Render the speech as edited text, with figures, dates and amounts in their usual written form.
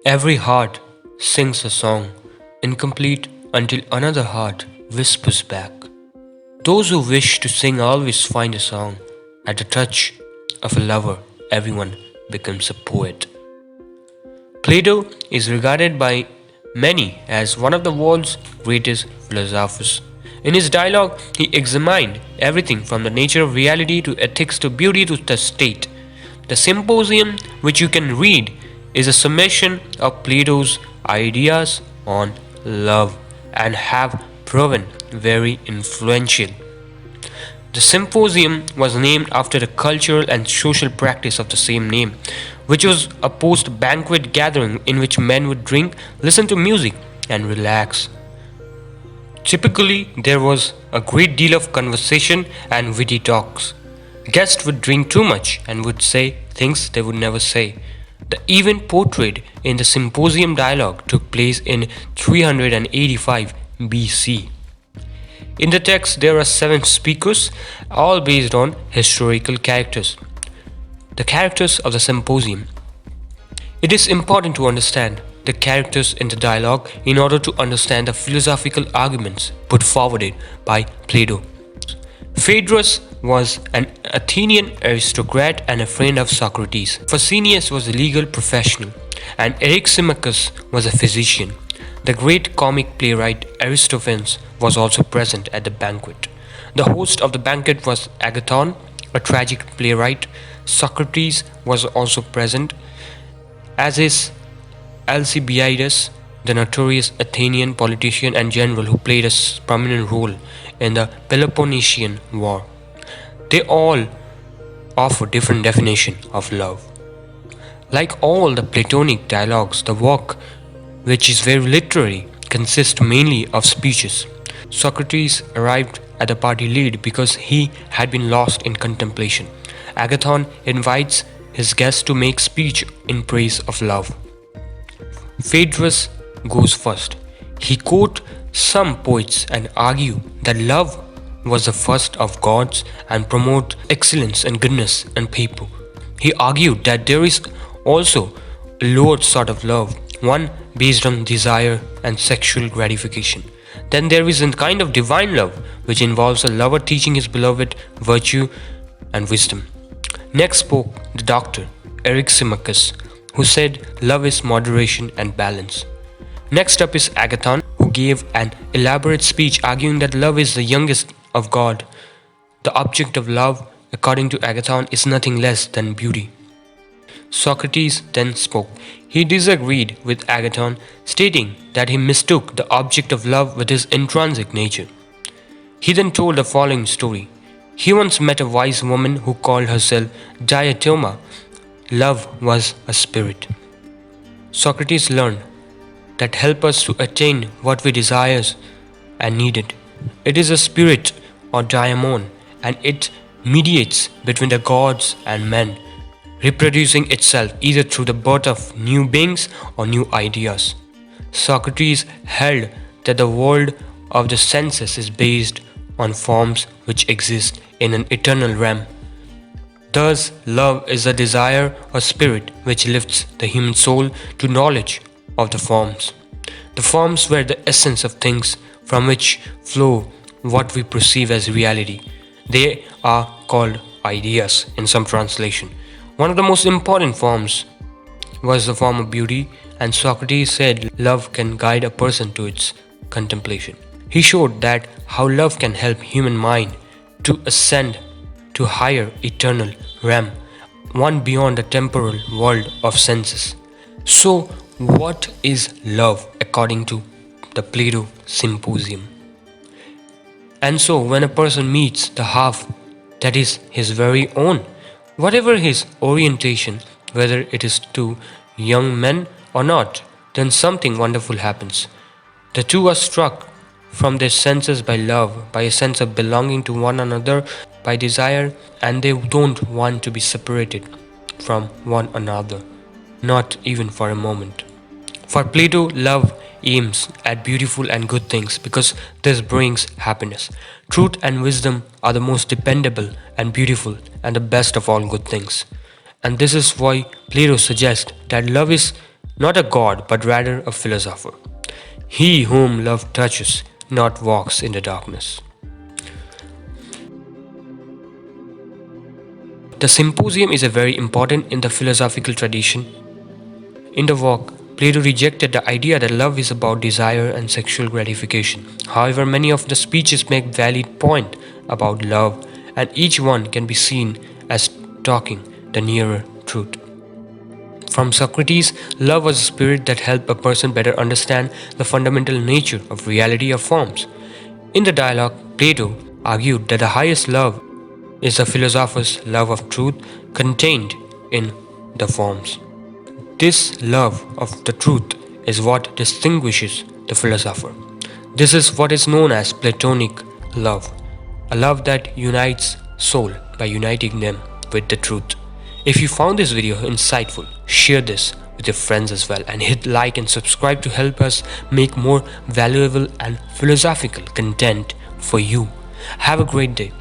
Every heart sings a song, incomplete until another heart whispers back. Those who wish to sing always find a song. At the touch of a lover, everyone becomes a poet. Plato is regarded by many as one of the world's greatest philosophers. In his dialogue, he examined everything from the nature of reality to ethics to beauty to the state. The Symposium, which you can read, is a summation of Plato's ideas on love and have proven very influential. The Symposium was named after the cultural and social practice of the same name, which was a post banquet gathering in which men would drink, listen to music, and relax. Typically, there was a great deal of conversation and witty talks. Guests would drink too much and would say things they would never say. The event portrayed in the Symposium dialogue took place in 385 BC. In the text, there are seven speakers, all based on historical characters. The characters of the Symposium. It is important to understand the characters in the dialogue in order to understand the philosophical arguments put forwarded by Plato. Phaedrus was an Athenian aristocrat and a friend of Socrates. Phocenius was a legal professional, and Eryximachus was a physician. The great comic playwright Aristophanes was also present at the banquet. The host of the banquet was Agathon, a tragic playwright. Socrates was also present, as is Alcibiades, the notorious Athenian politician and general who played a prominent role in the Peloponnesian War. They all offer different definition of love. Like all the Platonic dialogues, the work, which is very literary, consists mainly of speeches. Socrates arrived at the party late because he had been lost in contemplation. Agathon invites his guests to make speech in praise of love. Phaedrus goes first. He quotes some poets and argue that love was the first of gods and promote excellence and goodness in people. He argued that there is also a lower sort of love, one based on desire and sexual gratification. Then there is a kind of divine love which involves a lover teaching his beloved virtue and wisdom. Next spoke the doctor, Eryximachus, who said love is moderation and balance. Next up is Agathon, who gave an elaborate speech arguing that love is the youngest of God. The object of love, according to Agathon, is nothing less than beauty. Socrates then spoke. He disagreed with Agathon, stating that he mistook the object of love with his intrinsic nature. He then told the following story. He once met a wise woman who called herself Diotima. Love was a spirit. Socrates learned that help us to attain what we desire and needed. It is a spirit or daimon, and it mediates between the gods and men, reproducing itself either through the birth of new beings or new ideas. Socrates held that the world of the senses is based on forms which exist in an eternal realm. Thus, love is a desire or spirit which lifts the human soul to knowledge of the forms. The forms were the essence of things from which flow what we perceive as reality. They are called ideas in some translation. One of the most important forms was the form of beauty, and Socrates said love can guide a person to its contemplation. He showed that how love can help human mind to ascend to higher eternal realm, one beyond the temporal world of senses. So, what is love according to the Plato Symposium? And so, when a person meets the half that is his very own, whatever his orientation, whether it is to young men or not, then something wonderful happens. The two are struck from their senses by love, by a sense of belonging to one another, by desire, and they don't want to be separated from one another, not even for a moment. For Plato, love aims at beautiful and good things because this brings happiness. Truth and wisdom are the most dependable and beautiful and the best of all good things. And this is why Plato suggests that love is not a god, but rather a philosopher. He whom love touches, not walks in the darkness. The Symposium is a very important in the philosophical tradition. In the work, Plato rejected the idea that love is about desire and sexual gratification. However, many of the speeches make valid point about love, and each one can be seen as talking the nearer truth. From Socrates, love was a spirit that helped a person better understand the fundamental nature of reality of forms. In the dialogue, Plato argued that the highest love is the philosopher's love of truth contained in the forms. This love of the truth is what distinguishes the philosopher. This is what is known as Platonic love, a love that unites soul by uniting them with the truth. If you found this video insightful, share this with your friends as well and hit like and subscribe to help us make more valuable and philosophical content for you. Have a great day.